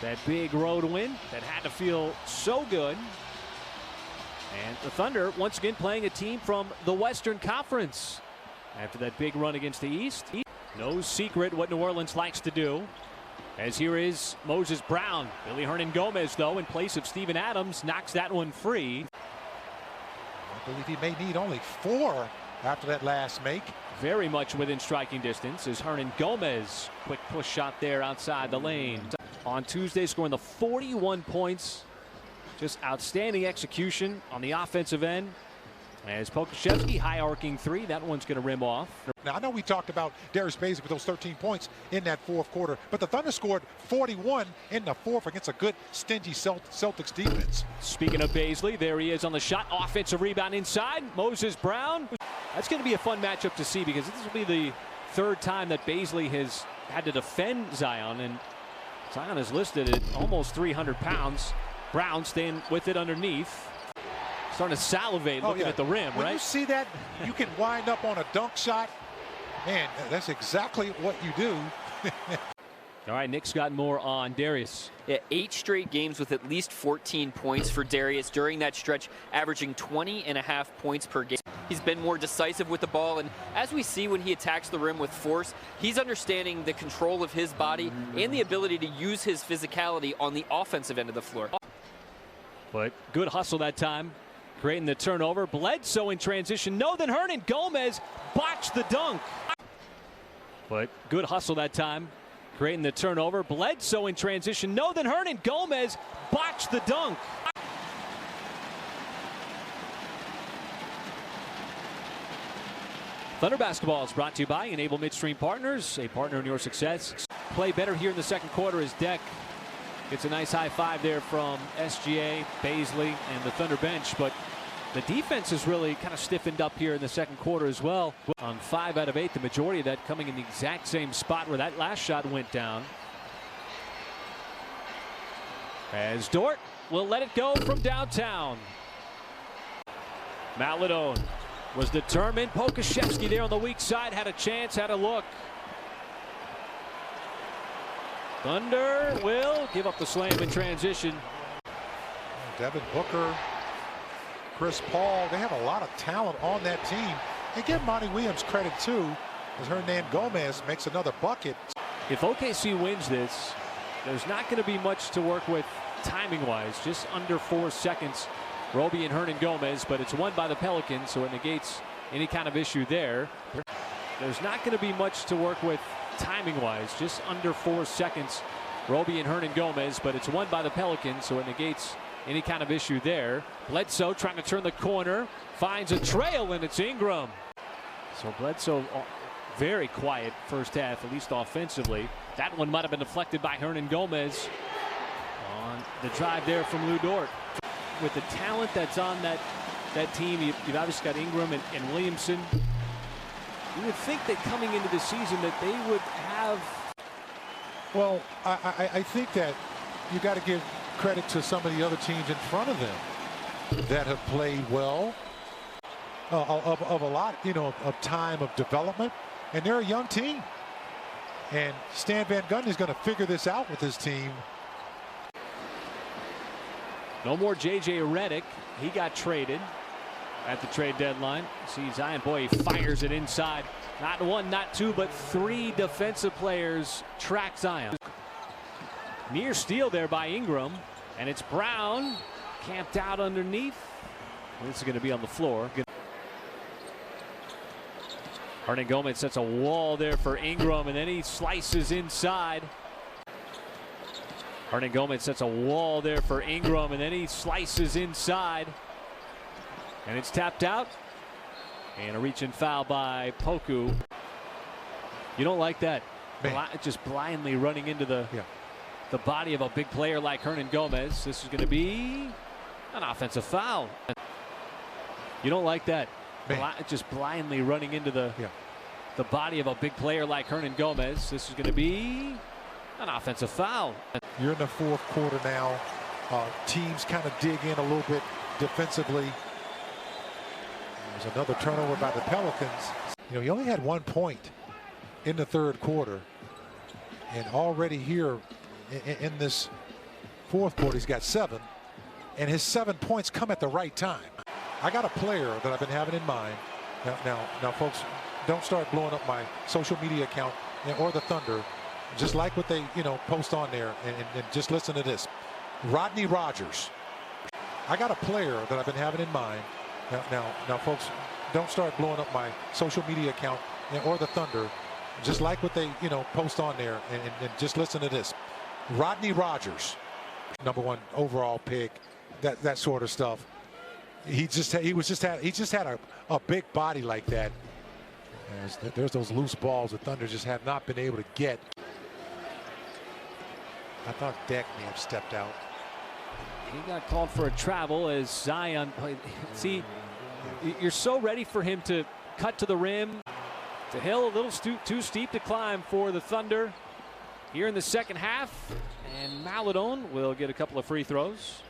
That big road win that had to feel so good. And the Thunder once again playing a team from the Western Conference after that big run against the East. No secret what New Orleans likes to do. As here is Moses Brown. Willy Hernangomez, though, in place of Steven Adams, knocks that one free. I believe he may need only 4 after that last make. Very much within striking distance is Hernangomez. Quick push shot there outside the lane. On Tuesday, scoring the 41 points. Just outstanding execution on the offensive end. As Pokusevski, high arcing 3, that one's going to rim off. Now, I know we talked about Darius Bazley with those 13 points in that fourth quarter, but the Thunder scored 41 in the fourth against a good, stingy Celtics defense. Speaking of Bazley, there he is on the shot. Offensive rebound inside. Moses Brown. That's going to be a fun matchup to see because this will be the 3rd time that Bazley has had to defend Zion, and Zion is listed at almost 300 pounds. Brown staying with it underneath. Starting to salivate looking at the rim, when right? You see that, you can wind up on a dunk shot. Man, that's exactly what you do. All right, Nick's got more on Darius. Yeah, 8 straight games with at least 14 points for Darius during that stretch, averaging 20.5 points per game. He's been more decisive with the ball, and as we see when he attacks the rim with force, he's understanding the control of his body and the ability to use his physicality on the offensive end of the floor. But good hustle that time, creating the turnover. Bledsoe in transition. No, then Hernangomez botched the dunk. But good hustle that time, creating the turnover. Bledsoe in transition. No, then Hernangomez botched the dunk. Thunder basketball is brought to you by Enable Midstream Partners, a partner in your success. Play better here in the second quarter as Deck gets a nice high five there from SGA, Bazley, and the Thunder bench. But the defense has really kind of stiffened up here in the second quarter as well. On 5 out of 8, the majority of that coming in the exact same spot where that last shot went down. As Dort will let it go from downtown. Maladone was determined. Pokusevski there on the weak side had a chance, had a look. Thunder will give up the slam in transition. Devin Booker, Chris Paul, they have a lot of talent on that team. And give Monty Williams credit too, as Hernangomez makes another bucket. If OKC wins this, there's not going to be much to work with timing-wise. Just under 4 seconds, Roby and Hernangomez, but it's won by the Pelicans, so it negates any kind of issue there. There's not going to be much to work with timing-wise. Just under 4 seconds, Roby and Hernangomez, but it's won by the Pelicans, so it negates any kind of issue there. Bledsoe trying to turn the corner, finds a trail, and it's Ingram. So Bledsoe very quiet first half, at least offensively. That one might have been deflected by Hernangomez on the drive there from Lou Dort. With the talent that's on that team, you've obviously got Ingram and Williamson. You would think that coming into the season that they would have. Well, I think that you got to give credit to some of the other teams in front of them that have played well of a lot, of time of development, and they're a young team. And Stan Van Gundy is going to figure this out with his team. No more J.J. Redick. He got traded at the trade deadline. See Zion, boy, he fires it inside. Not 1, not 2, but 3 defensive players track Zion. Near steal there by Ingram, and it's Brown camped out underneath. This is going to be on the floor. Hernangomez sets a wall there for Ingram, and then he slices inside. Hernangomez sets a wall there for Ingram, and then he slices inside. And it's tapped out. And a reach-in foul by Poku. You don't like that. Just blindly running into the body of a big player like Hernangomez. This is going to be an offensive foul. You don't like that. Just blindly running into the body of a big player like Hernangomez. This is going to be an offensive foul. You're in the fourth quarter now. Teams kind of dig in a little bit defensively. There's another turnover by the Pelicans. He only had 1 point in the third quarter. And already here in this Fourth quarter, he's got 7, and his 7 points come at the right time. I got a player that I've been having in mind. Now, folks, don't start blowing up my social media account or the Thunder. Just like what they, post on there, and just listen to this. Rodney Rogers. I got a player that I've been having in mind. Now, folks, don't start blowing up my social media account or the Thunder. Just like what they, post on there, and just listen to this. Rodney Rogers, #1 overall pick, that sort of stuff. He just had a big body like that. There's those loose balls the Thunder just have not been able to get. I thought Deck may have stepped out. He got called for a travel as Zion played. See, you're so ready for him to cut to the rim. The hill a little too steep to climb for the Thunder here in the second half. And Maladone will get a couple of free throws.